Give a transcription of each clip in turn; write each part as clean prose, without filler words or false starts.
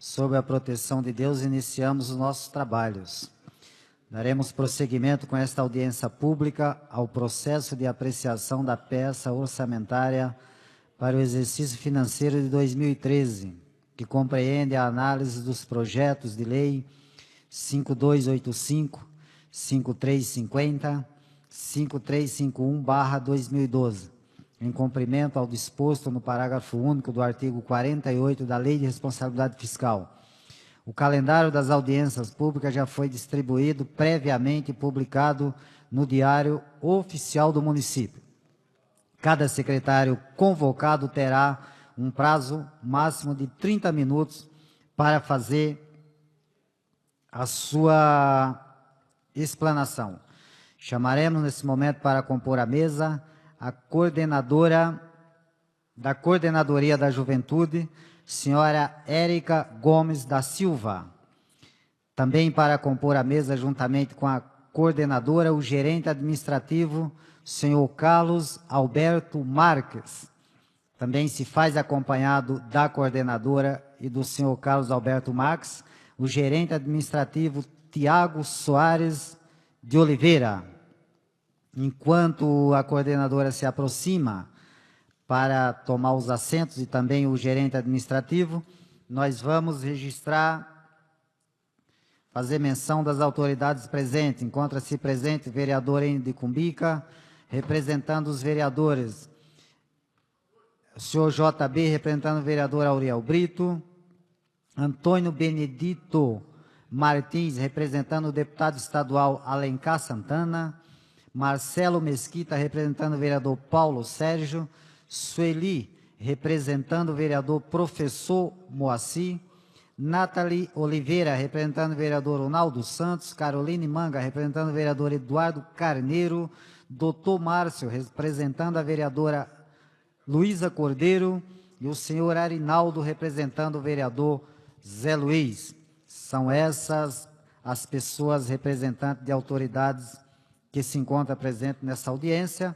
sob a proteção de Deus, iniciamos os nossos trabalhos. Daremos prosseguimento com esta audiência pública ao processo de apreciação da peça orçamentária para o exercício financeiro de 2013, que compreende a análise dos projetos de lei 5285, 5350, 5351/2012, em cumprimento ao disposto no parágrafo único do artigo 48 da Lei de Responsabilidade Fiscal. O calendário das audiências públicas já foi distribuído previamente e publicado no Diário Oficial do Município. Cada secretário convocado terá um prazo máximo de 30 minutos para fazer a sua explanação. Chamaremos nesse momento para compor a mesa a coordenadora da Coordenadoria da Juventude, senhora Érica Gomes da Silva. Também para compor a mesa, juntamente com a coordenadora, o gerente administrativo, senhor Carlos Alberto Marques. Também se faz acompanhado da coordenadora e do senhor Carlos Alberto Marques, o gerente administrativo Tiago Soares de Oliveira. Enquanto a coordenadora se aproxima para tomar os assentos e também o gerente administrativo, nós vamos registrar, fazer menção das autoridades presentes. Encontra-se presente o vereador Endo de Cumbica, representando os vereadores, o senhor JB, representando o vereador Auriel Brito, Antônio Benedito Martins, representando o deputado estadual Alencar Santana, Marcelo Mesquita, representando o vereador Paulo Sérgio, Sueli, representando o vereador Professor Moacir, Nathalie Oliveira, representando o vereador Ronaldo Santos, Caroline Manga, representando o vereador Eduardo Carneiro, Dr. Márcio, representando a vereadora Luísa Cordeiro, e o senhor Arinaldo, representando o vereador Zé Luiz. São essas as pessoas representantes de autoridades que se encontram presentes nessa audiência.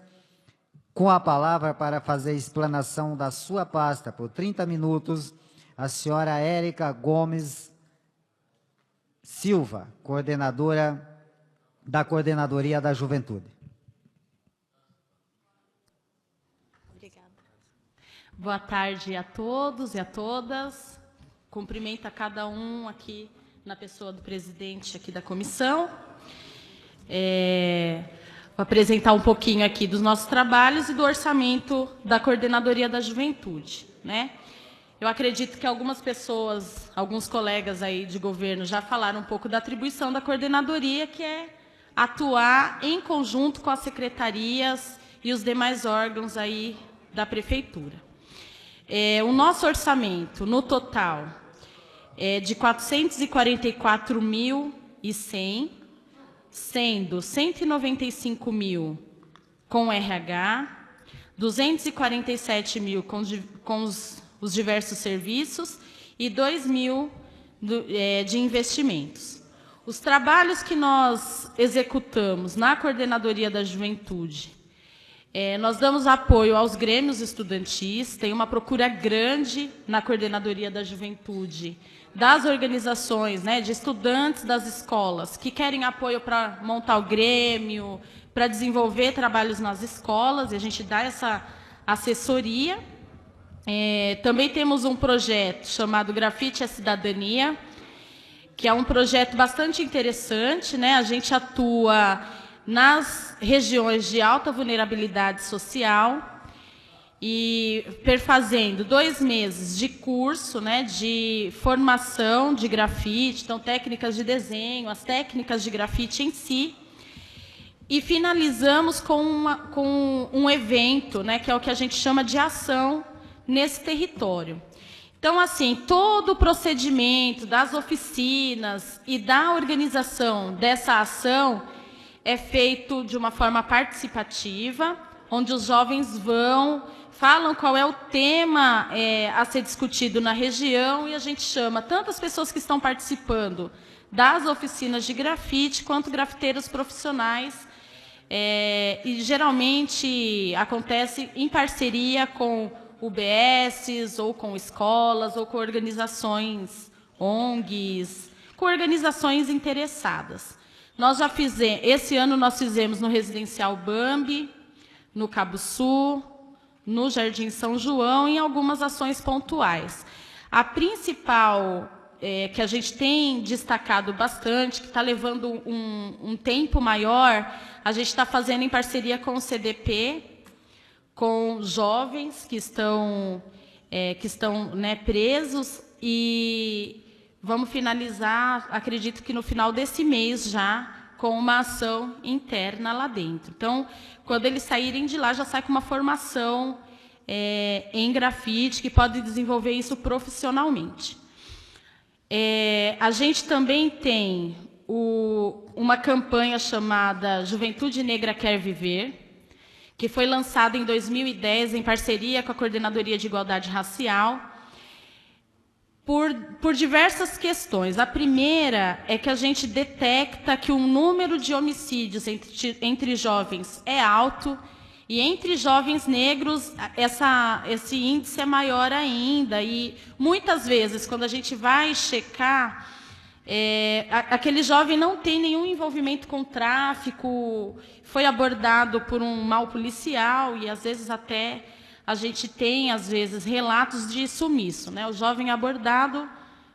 Com a palavra para fazer a explanação da sua pasta por 30 minutos, a senhora Érica Gomes Silva, coordenadora da Coordenadoria da Juventude. Obrigada. Boa tarde a todos e a todas. Cumprimento a cada um aqui na pessoa do presidente aqui da comissão. Vou apresentar um pouquinho aqui dos nossos trabalhos e do orçamento da Coordenadoria da Juventude, né? Eu acredito que algumas pessoas, alguns colegas aí de governo já falaram um pouco da atribuição da coordenadoria, que é atuar em conjunto com as secretarias e os demais órgãos aí da prefeitura. O nosso orçamento, no total, é de 444.100, sendo 195 mil com RH, 247 mil com os diversos serviços e 2 mil de investimentos. Os trabalhos que nós executamos na Coordenadoria da Juventude, nós damos apoio aos grêmios estudantis, tem uma procura grande na Coordenadoria da Juventude, das organizações, né, de estudantes das escolas que querem apoio para montar o grêmio, para desenvolver trabalhos nas escolas, e a gente dá essa assessoria. Também temos um projeto chamado Grafite à Cidadania, que é um projeto bastante interessante, né? A gente atua nas regiões de alta vulnerabilidade social, e perfazendo 2 meses de curso, né, de formação de grafite, então técnicas de desenho, as técnicas de grafite em si, e finalizamos com um evento, né, que é o que a gente chama de ação nesse território. Então, assim, todo o procedimento das oficinas e da organização dessa ação é feito de uma forma participativa, onde os jovens falam qual é o tema a ser discutido na região, e a gente chama tanto as pessoas que estão participando das oficinas de grafite, quanto grafiteiros profissionais, e geralmente acontece em parceria com UBSs, ou com escolas, ou com organizações ONGs, com organizações interessadas. Nós já fizemos, esse ano nós fizemos no Residencial Bambi, no Cabo Sul, no Jardim São João, em algumas ações pontuais. A principal que a gente tem destacado bastante, que está levando um tempo maior, a gente está fazendo em parceria com o CDP, com jovens que estão presos, e vamos finalizar, acredito que no final desse mês já, com uma ação interna lá dentro. Então, quando eles saírem de lá, já sai com uma formação em grafite, que pode desenvolver isso profissionalmente. A gente também tem uma campanha chamada Juventude Negra Quer Viver, que foi lançada em 2010 em parceria com a Coordenadoria de Igualdade Racial, por diversas questões. A primeira é que a gente detecta que o número de homicídios entre jovens é alto, e entre jovens negros esse índice é maior ainda. E muitas vezes, quando a gente vai checar, aquele jovem não tem nenhum envolvimento com tráfico, foi abordado por um mal policial, e às vezes até a gente tem, às vezes, relatos de sumiço, né? O jovem é abordado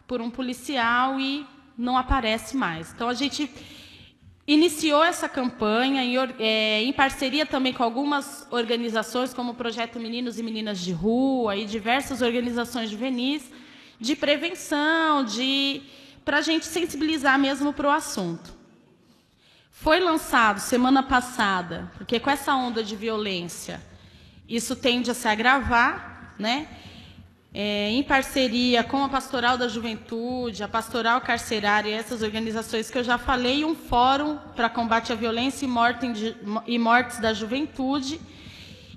por um policial e não aparece mais. Então, a gente iniciou essa campanha em parceria também com algumas organizações, como o Projeto Meninos e Meninas de Rua e diversas organizações juvenis, de prevenção, para a gente sensibilizar mesmo para o assunto. Foi lançado semana passada, porque com essa onda de violência, isso tende a se agravar, né? Em parceria com a Pastoral da Juventude, a Pastoral Carcerária e essas organizações que eu já falei, um fórum para combate à violência e mortes da juventude,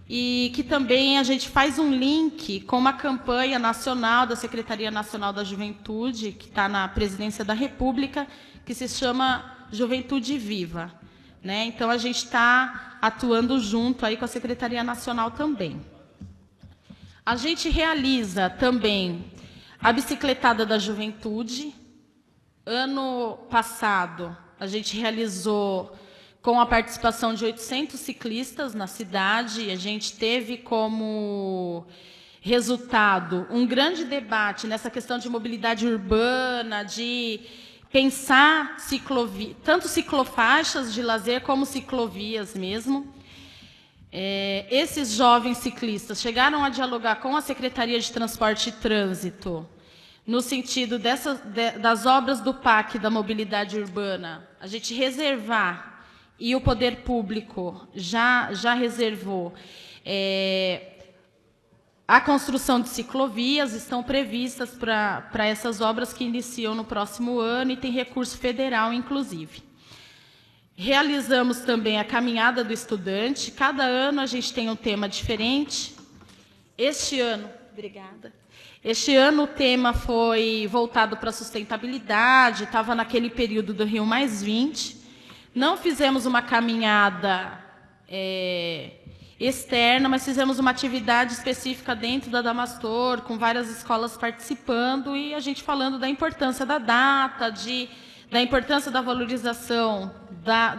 e que também a gente faz um link com uma campanha nacional da Secretaria Nacional da Juventude, que está na Presidência da República, que se chama Juventude Viva, né? Então, a gente está atuando junto aí com a Secretaria Nacional também. A gente realiza também a Bicicletada da Juventude. Ano passado, a gente realizou com a participação de 800 ciclistas na cidade, e a gente teve como resultado um grande debate nessa questão de mobilidade urbana, de pensar tanto ciclofaixas de lazer como ciclovias mesmo. Esses jovens ciclistas chegaram a dialogar com a Secretaria de Transporte e Trânsito, no sentido das obras do PAC da mobilidade urbana, a gente reservar, e o poder público já reservou, a construção de ciclovias, estão previstas para essas obras que iniciam no próximo ano, e tem recurso federal, inclusive. Realizamos também a Caminhada do Estudante. Cada ano a gente tem um tema diferente. Este ano o tema foi voltado para a sustentabilidade, estava naquele período do Rio+20. Não fizemos uma caminhada externa, mas fizemos uma atividade específica dentro da Damastor, com várias escolas participando, e a gente falando da importância da data, da importância da valorização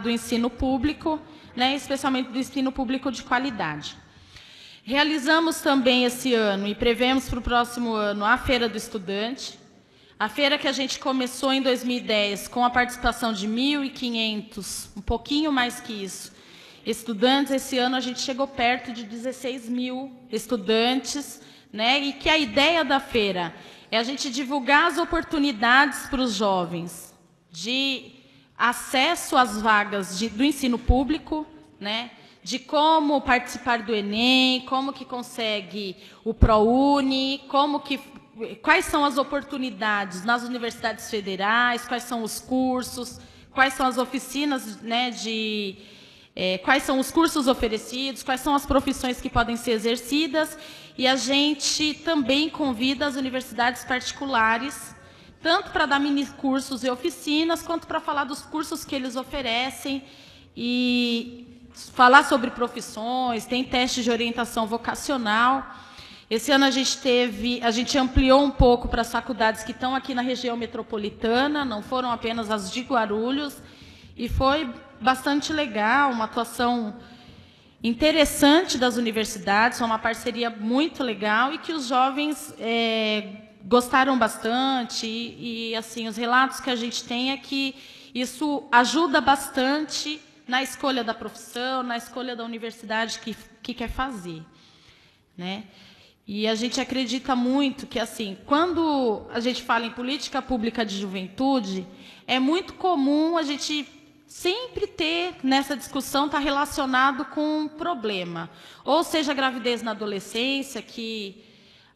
do ensino público, né, especialmente do ensino público de qualidade. Realizamos também esse ano, e prevemos para o próximo ano, a Feira do Estudante. A feira que a gente começou em 2010, com a participação de 1.500, um pouquinho mais que isso, estudantes. Esse ano a gente chegou perto de 16.000 estudantes, né, e que a ideia da feira é a gente divulgar as oportunidades para os jovens de acesso às vagas do ensino público, né, de como participar do Enem, como que consegue o ProUni, quais são as oportunidades nas universidades federais, quais são os cursos, quais são as oficinas, né, quais são os cursos oferecidos, quais são as profissões que podem ser exercidas. E a gente também convida as universidades particulares, tanto para dar mini cursos e oficinas, quanto para falar dos cursos que eles oferecem e falar sobre profissões. Tem testes de orientação vocacional. Esse ano a gente ampliou um pouco para as faculdades que estão aqui na região metropolitana, não foram apenas as de Guarulhos, e foi bastante legal, uma atuação interessante das universidades, foi uma parceria muito legal e que os jovens gostaram bastante, e assim, os relatos que a gente tem é que isso ajuda bastante na escolha da profissão, na escolha da universidade que quer fazer, né? E a gente acredita muito que, assim, quando a gente fala em política pública de juventude, é muito comum a gente sempre ter, nessa discussão, estar relacionado com um problema. Ou seja, a gravidez na adolescência, que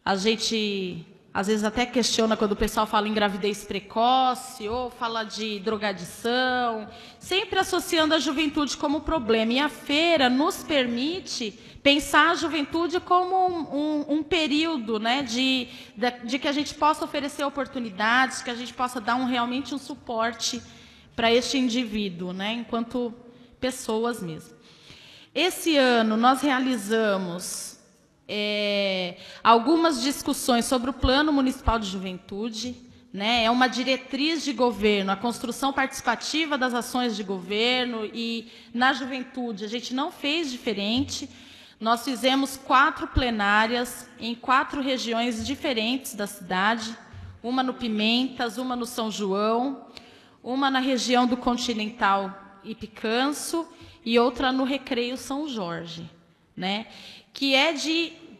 a gente, às vezes, até questiona quando o pessoal fala em gravidez precoce, ou fala de drogadição, sempre associando a juventude como problema. E a feira nos permite pensar a juventude como um período, né, de que a gente possa oferecer oportunidades, que a gente possa dar realmente um suporte para este indivíduo, né, enquanto pessoas mesmo. Esse ano nós realizamos algumas discussões sobre o Plano Municipal de Juventude, né, é uma diretriz de governo, a construção participativa das ações de governo, e na juventude a gente não fez diferente. Nós fizemos 4 plenárias em 4 regiões diferentes da cidade, uma no Pimentas, uma no São João, uma na região do Continental e Picanço e outra no Recreio São Jorge, né? Que é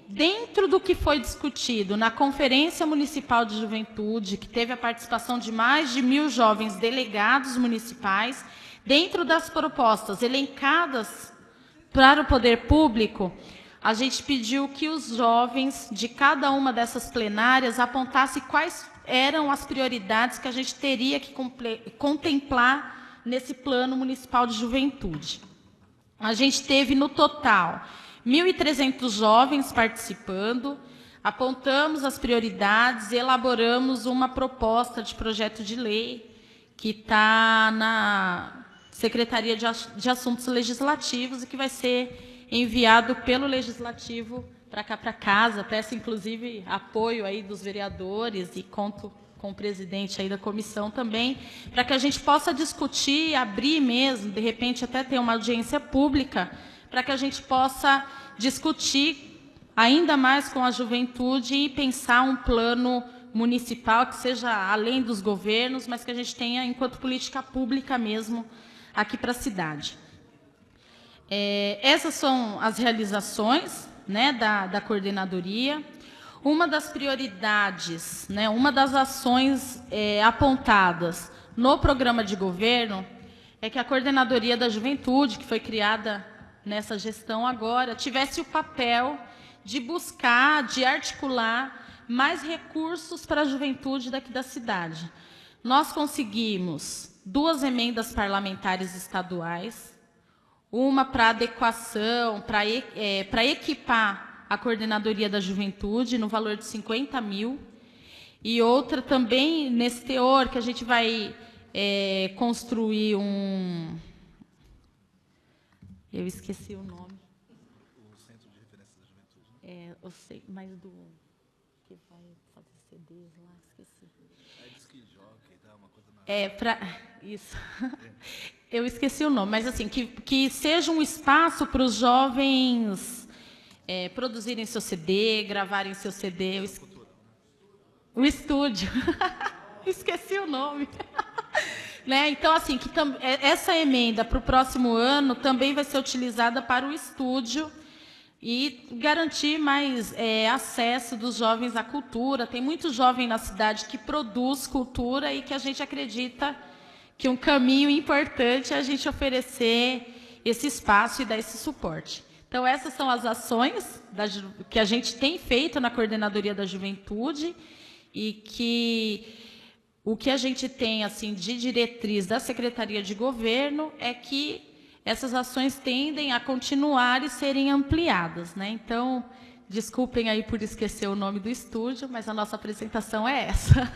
dentro do que foi discutido na Conferência Municipal de Juventude, que teve a participação de mais de 1.000 jovens delegados municipais, dentro das propostas elencadas para o poder público, a gente pediu que os jovens de cada uma dessas plenárias apontassem quais eram as prioridades que a gente teria que contemplar nesse Plano Municipal de Juventude. A gente teve, no total, 1.300 jovens participando, apontamos as prioridades, elaboramos uma proposta de projeto de lei que está na Secretaria de Assuntos Legislativos e que vai ser enviado pelo Legislativo para cá, para casa. Peço, inclusive, apoio aí dos vereadores e conto com o presidente aí da comissão também, para que a gente possa discutir, abrir mesmo, de repente até ter uma audiência pública, para que a gente possa discutir ainda mais com a juventude e pensar um plano municipal que seja além dos governos, mas que a gente tenha enquanto política pública mesmo aqui para a cidade. Essas são as realizações, né, da coordenadoria. Uma das prioridades, né, uma das ações apontadas no programa de governo é que a Coordenadoria da Juventude, que foi criada nessa gestão agora, tivesse o papel de buscar, de articular mais recursos para a juventude daqui da cidade. Nós conseguimos 2 emendas parlamentares estaduais, uma para adequação, para equipar a Coordenadoria da Juventude, no valor de 50 mil, e outra também nesse teor, que a gente vai construir um... Eu esqueci o nome. O Centro de Referência da Juventude. Eu sei, mas do... que vai fazer CDs lá, esqueci. Isso. Eu esqueci o nome, mas assim, que seja um espaço para os jovens produzirem seu CD, gravarem seu CD. O estúdio. Esqueci o nome. Né? Então, assim, essa emenda para o próximo ano também vai ser utilizada para o estúdio e garantir mais acesso dos jovens à cultura. Tem muito jovem na cidade que produz cultura e que a gente acredita que um caminho importante é a gente oferecer esse espaço e dar esse suporte. Então, essas são as ações que a gente tem feito na Coordenadoria da Juventude e que o que a gente tem assim de diretriz da Secretaria de Governo é que essas ações tendem a continuar e serem ampliadas, né? Então, desculpem aí por esquecer o nome do estúdio, mas a nossa apresentação é essa.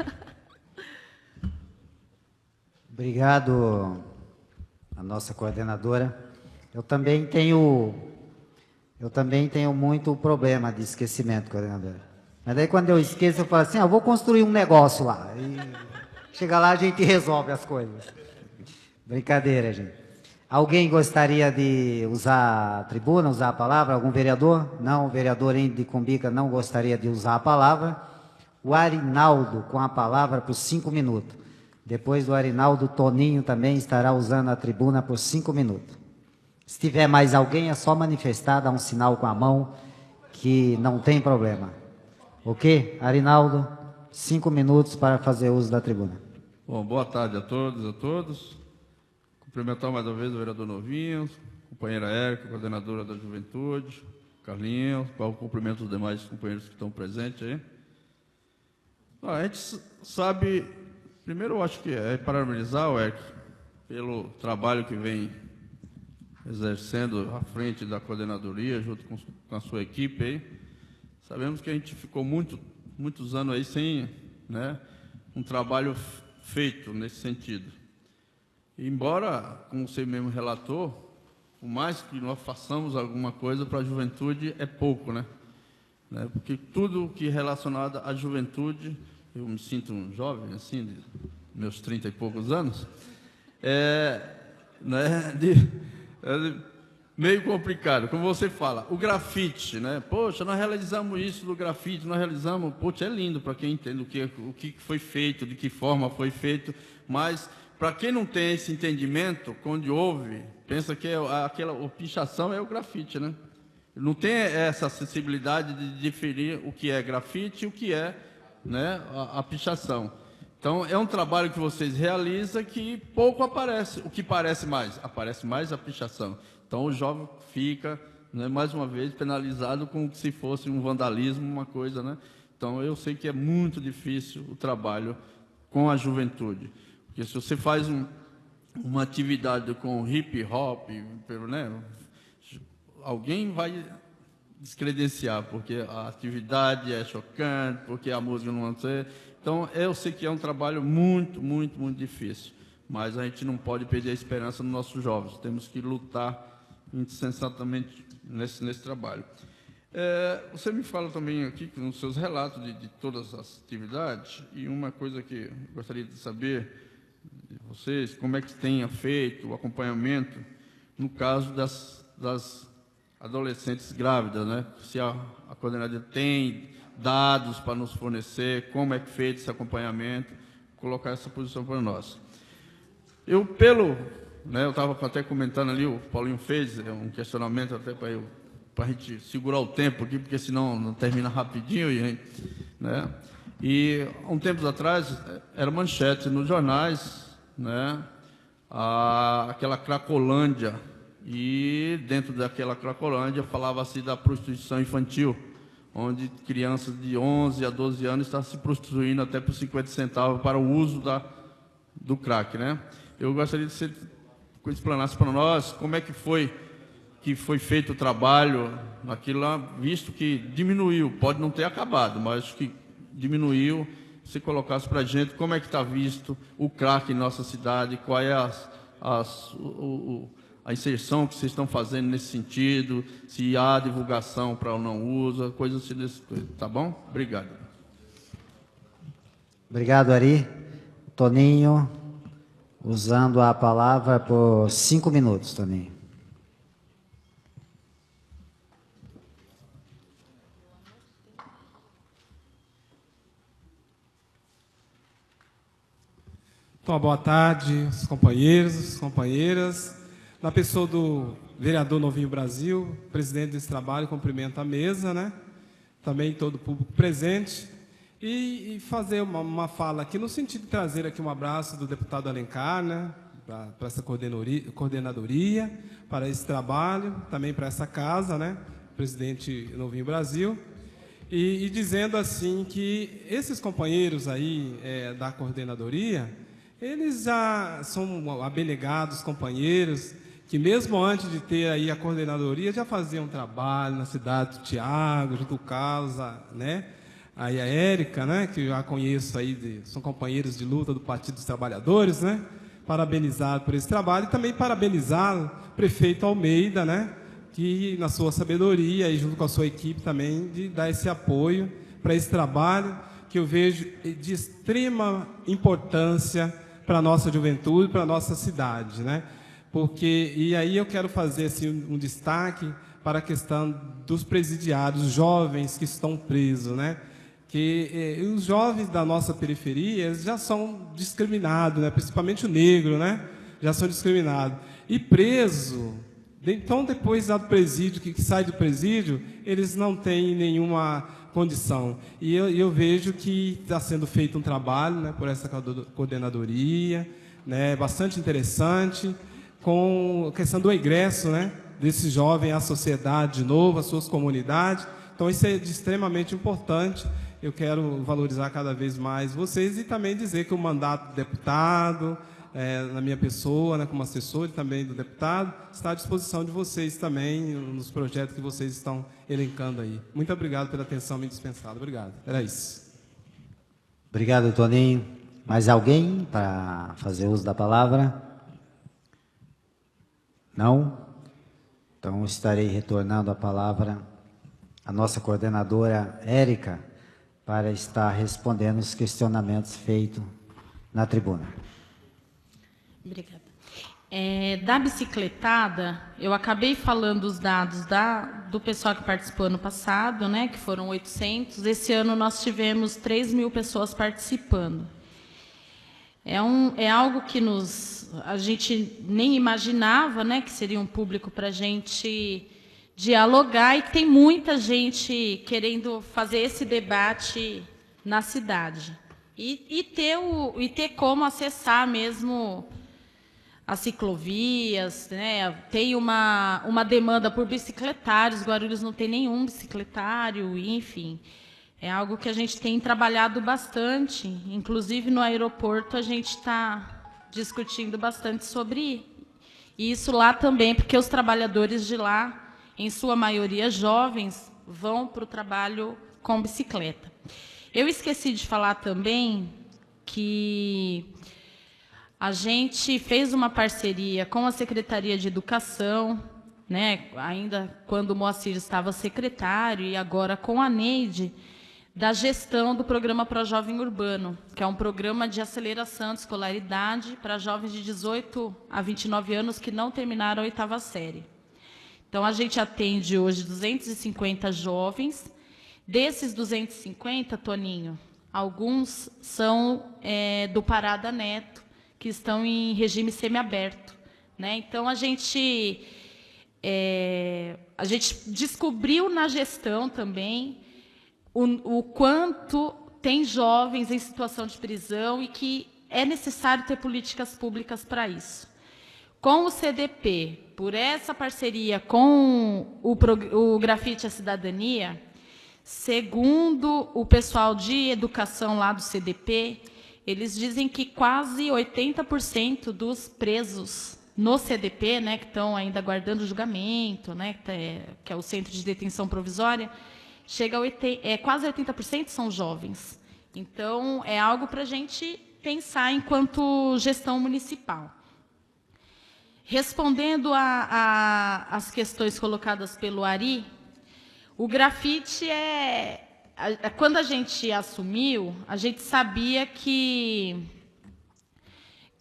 Obrigado, a nossa coordenadora. Eu também tenho Eu também tenho muito problema de esquecimento, coordenador. Mas daí quando eu esqueço, eu falo assim, eu vou construir um negócio lá. E chega lá, a gente resolve as coisas. Brincadeira, gente. Alguém gostaria de usar a tribuna, usar a palavra? Algum vereador? Não, o vereador Índio de Cumbica não gostaria de usar a palavra. O Arinaldo com a palavra por 5 minutos. Depois do Arinaldo, Toninho também estará usando a tribuna por 5 minutos. Se tiver mais alguém, é só manifestar, dar um sinal com a mão, que não tem problema. Ok? Arinaldo, 5 minutos para fazer uso da tribuna. Bom, boa tarde a todos, a todos. Cumprimentar mais uma vez o vereador Novinho, companheira Érica, coordenadora da Juventude, Carlinhos, qual cumprimento os demais companheiros que estão presentes aí. A gente sabe, primeiro eu acho que é parabenizar o Érica pelo trabalho que vem exercendo à frente da coordenadoria, junto com a sua equipe aí. Sabemos que a gente ficou muitos anos aí sem, né, um trabalho feito nesse sentido. Embora, como você mesmo relatou, por mais que nós façamos alguma coisa para a juventude, é pouco, né? Porque tudo que é relacionado à juventude, eu me sinto um jovem, assim, de meus 30 e poucos anos, meio complicado. Como você fala, o grafite, né? Poxa, nós realizamos isso do grafite, nós realizamos, poxa, é lindo para quem entende o que foi feito, de que forma foi feito, mas para quem não tem esse entendimento, quando ouve, pensa que a pichação é o grafite, né? Não tem essa acessibilidade de definir o que é grafite e o que é, né, a pichação. Então, é um trabalho que vocês realizam que pouco aparece. O que aparece mais a pichação. Então, o jovem fica, né, mais uma vez, penalizado como se fosse um vandalismo, uma coisa, né? Então, eu sei que é muito difícil o trabalho com a juventude. Porque se você faz uma atividade com hip hop, né, alguém vai descredenciar, porque a atividade é chocante, porque a música não vai ser. Então, eu sei que é um trabalho muito difícil, mas a gente não pode perder a esperança nos nossos jovens. Temos que lutar insensatamente nesse trabalho. Você me fala também aqui, nos seus relatos de todas as atividades, e uma coisa que eu gostaria de saber de vocês, como é que tenha feito o acompanhamento no caso das adolescentes grávidas, né? Se a coordenadora tem dados para nos fornecer, como é feito esse acompanhamento, colocar essa posição para nós. Eu estava até comentando ali, o Paulinho fez um questionamento até para a gente segurar o tempo aqui, porque senão não termina rapidinho, né? E há um tempo atrás era manchete nos jornais, né? Aquela Cracolândia, e dentro daquela Cracolândia falava-se da prostituição infantil, onde crianças de 11 a 12 anos estão se prostituindo até por 50 centavos para o uso do crack, né? Eu gostaria de que você explanasse para nós como é que foi feito o trabalho naquilo lá, visto que diminuiu, pode não ter acabado, mas que diminuiu. Se colocasse para a gente como é que está visto o crack em nossa cidade, qual é a inserção que vocês estão fazendo nesse sentido, se há divulgação para o não uso, coisas assim desse tipo, tá bom? Obrigado. Obrigado, Ari. Toninho, usando a palavra por 5 minutos, Toninho. Então, boa tarde, os companheiros, companheiras. Na pessoa do vereador Novinho Brasil, presidente desse trabalho, cumprimento a mesa, né? Também todo o público presente. E fazer uma fala aqui no sentido de trazer aqui um abraço do deputado Alencar, né? Para essa coordenadoria, para esse trabalho, também para essa casa, né? Presidente Novinho Brasil. E dizendo assim que esses companheiros aí da coordenadoria, eles já são abnegados companheiros que mesmo antes de ter aí a coordenadoria já faziam um trabalho na cidade do Tiago, junto com o Carlos, né? Aí a Érica, né? Que eu já conheço aí, são companheiros de luta do Partido dos Trabalhadores, né? Parabenizar por esse trabalho e também parabenizar o prefeito Almeida, né? que, na sua sabedoria e junto com a sua equipe também, de dar esse apoio para esse trabalho que eu vejo de extrema importância para a nossa juventude, para a nossa cidade, né? Porque, e aí eu quero fazer assim, um destaque para a questão dos presidiários, jovens que estão presos, né? Que os jovens da nossa periferia eles já são discriminados, né? Principalmente o negro, né? Já são discriminados. E preso, então depois do presídio, que sai do presídio, eles não têm nenhuma condição. E eu vejo que está sendo feito um trabalho, né, por essa coordenadoria, né, bastante interessante, com a questão do egresso, né, desse jovem à sociedade de novo, às suas comunidades. Então, isso é extremamente importante. Eu quero valorizar cada vez mais vocês e também dizer que o mandato do deputado, na minha pessoa, né, como assessor e também do deputado, está à disposição de vocês também nos projetos que vocês estão elencando aí. Muito obrigado pela atenção me dispensada. Obrigado. Era isso. Obrigado, Toninho. Mais alguém para fazer uso da palavra? Não? Então, estarei retornando a palavra à nossa coordenadora, Érica, para estar respondendo os questionamentos feitos na tribuna. Obrigada. Da bicicletada, eu acabei falando os dados do pessoal que participou ano passado, né, que foram 800. Esse ano nós tivemos 3.000 pessoas participando. É algo que a gente nem imaginava, né, que seria um público para a gente dialogar e que tem muita gente querendo fazer esse debate na cidade. E ter como acessar mesmo as ciclovias, né? Tem uma demanda por bicicletários, Guarulhos não tem nenhum bicicletário, enfim. É algo que a gente tem trabalhado bastante, inclusive no aeroporto a gente está discutindo bastante sobre isso lá também, porque os trabalhadores de lá, em sua maioria jovens, vão para o trabalho com bicicleta. Eu esqueci de falar também que a gente fez uma parceria com a Secretaria de Educação, né, ainda quando o Moacir estava secretário, e agora com a Neide, da gestão do programa Pro Jovem Urbano, que é um programa de aceleração de escolaridade para jovens de 18 a 29 anos que não terminaram a 8ª série. Então, a gente atende hoje 250 jovens. Desses 250, Toninho, alguns são do Parada Neto, que estão em regime semiaberto, né? Então, a gente descobriu na gestão também o quanto tem jovens em situação de prisão e que é necessário ter políticas públicas para isso. Com o CDP, por essa parceria com o Grafite à Cidadania, segundo o pessoal de educação lá do CDP, eles dizem que quase 80% dos presos no CDP, né, que estão ainda aguardando julgamento, né, que é o Centro de Detenção Provisória, quase 80% são jovens. Então, é algo para a gente pensar enquanto gestão municipal. Respondendo às questões colocadas pelo Ari, o grafite quando a gente assumiu, a gente sabia que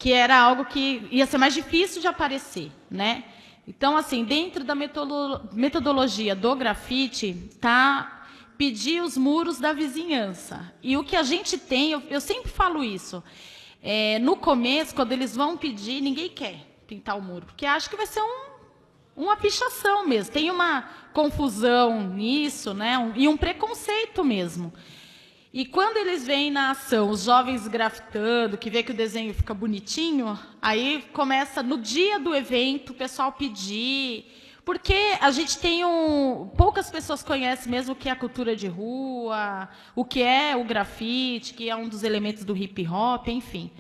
era algo que ia ser mais difícil de aparecer, né? Então, assim, dentro da metodologia do grafite, está pedir os muros da vizinhança. E o que a gente tem, eu sempre falo isso, no começo, quando eles vão pedir, ninguém quer pintar o muro, porque acha que vai ser uma pichação mesmo. Tem uma confusão nisso, né? E um preconceito mesmo. E quando eles veem na ação os jovens grafitando, que vê que o desenho fica bonitinho, aí começa, no dia do evento, o pessoal pedir, porque a gente tem poucas pessoas conhecem mesmo o que é a cultura de rua, o que é o grafite, que é um dos elementos do hip hop, enfim.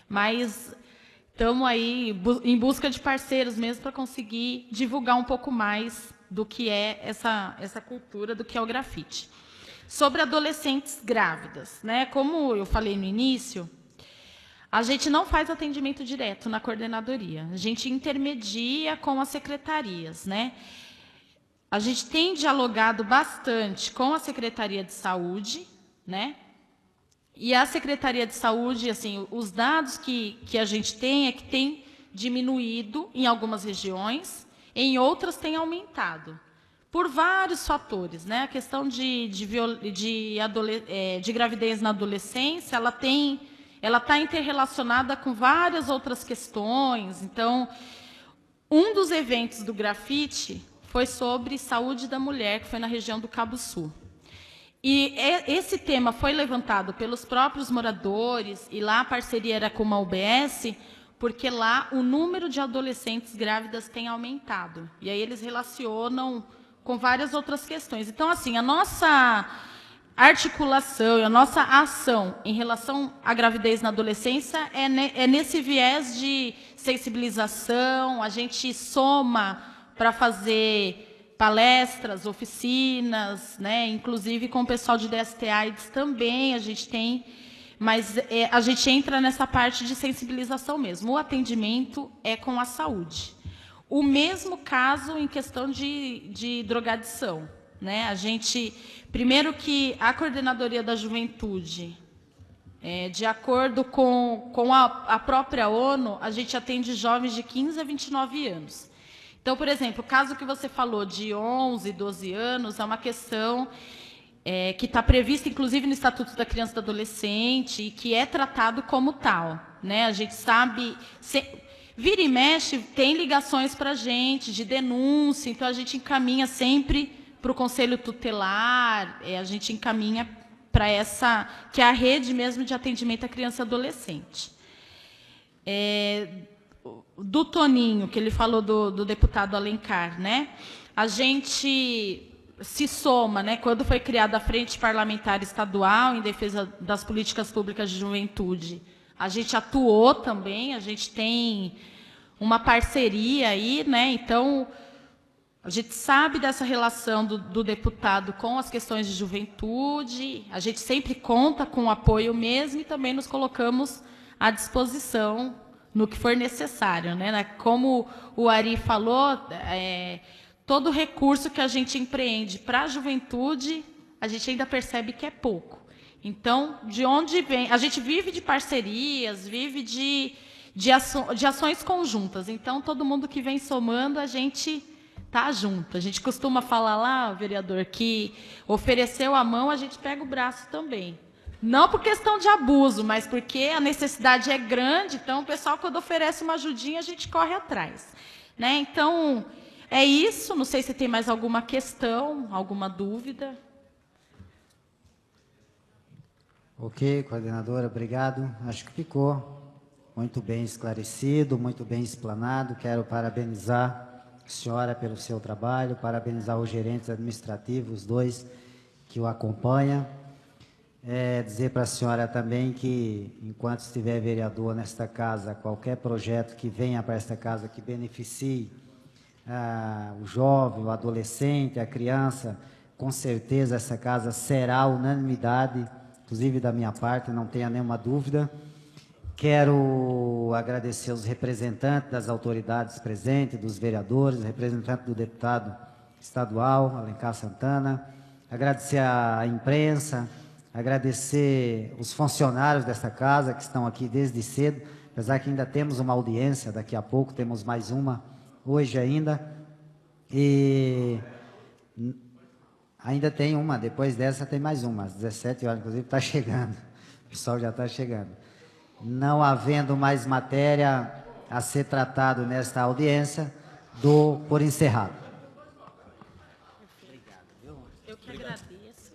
Mas estamos aí em busca de parceiros mesmo para conseguir divulgar um pouco mais do que é essa cultura, do que é o grafite. Sobre adolescentes grávidas, né? Como eu falei no início, a gente não faz atendimento direto na coordenadoria. A gente intermedia com as secretarias, né? A gente tem dialogado bastante com a Secretaria de Saúde, né? E a Secretaria de Saúde, assim, os dados que a gente tem é que tem diminuído em algumas regiões, em outras tem aumentado, por vários fatores, né? A questão de gravidez na adolescência, ela está interrelacionada com várias outras questões. Então, um dos eventos do grafite foi sobre saúde da mulher, que foi na região do Cabo Sul. E esse tema foi levantado pelos próprios moradores, e lá a parceria era com uma UBS, porque lá o número de adolescentes grávidas tem aumentado. E aí eles relacionam com várias outras questões. Então, assim, a nossa articulação e a nossa ação em relação à gravidez na adolescência é nesse viés de sensibilização. A gente soma para fazer palestras, oficinas, né, inclusive com o pessoal de DST-AIDS também a gente tem, mas a gente entra nessa parte de sensibilização mesmo. O atendimento é com a saúde. O mesmo caso em questão de drogadição, né? A gente, primeiro que a Coordenadoria da Juventude, de acordo com a própria ONU, a gente atende jovens de 15 a 29 anos. Então, por exemplo, o caso que você falou de 11, 12 anos, é uma questão que está prevista, inclusive, no Estatuto da Criança e do Adolescente, e que é tratado como tal, né? A gente sabe... Vira e mexe, tem ligações para a gente, de denúncia, então a gente encaminha sempre para o Conselho Tutelar, a gente encaminha para essa, que é a rede mesmo de atendimento à criança e adolescente. Do Toninho, que ele falou do deputado Alencar, né? A gente se soma, né? Quando foi criada a Frente Parlamentar Estadual em defesa das políticas públicas de juventude, a gente atuou também, a gente tem uma parceria aí, né? Então, a gente sabe dessa relação do deputado com as questões de juventude, a gente sempre conta com o apoio mesmo e também nos colocamos à disposição no que for necessário, né? Como o Ari falou, todo recurso que a gente empreende para a juventude, a gente ainda percebe que é pouco. Então, de onde vem? A gente vive de parcerias, vive de ações conjuntas. Então, todo mundo que vem somando, a gente está junto. A gente costuma falar lá, vereador, que ofereceu a mão, a gente pega o braço também. Não por questão de abuso, mas porque a necessidade é grande, então o pessoal, quando oferece uma ajudinha, a gente corre atrás, né? Então, é isso. Não sei se tem mais alguma questão, alguma dúvida. Ok, coordenadora, obrigado. Acho que ficou muito bem esclarecido, muito bem explanado. Quero parabenizar a senhora pelo seu trabalho, parabenizar os gerentes administrativos, os dois que o acompanham. Dizer para a senhora também que, enquanto estiver vereador nesta casa, qualquer projeto que venha para esta casa que beneficie o jovem, o adolescente, a criança, com certeza essa casa será unanimidade, inclusive da minha parte, não tenha nenhuma dúvida. Quero agradecer os representantes das autoridades presentes, dos vereadores, representante do deputado estadual, Alencar Santana, agradecer a imprensa, agradecer os funcionários desta casa que estão aqui desde cedo, apesar que ainda temos uma audiência, daqui a pouco temos mais uma, hoje ainda, e ainda tem uma, depois dessa tem mais uma, às 17 horas, inclusive está chegando, o pessoal já está chegando. Não havendo mais matéria a ser tratado nesta audiência, dou por encerrado. Eu que agradeço.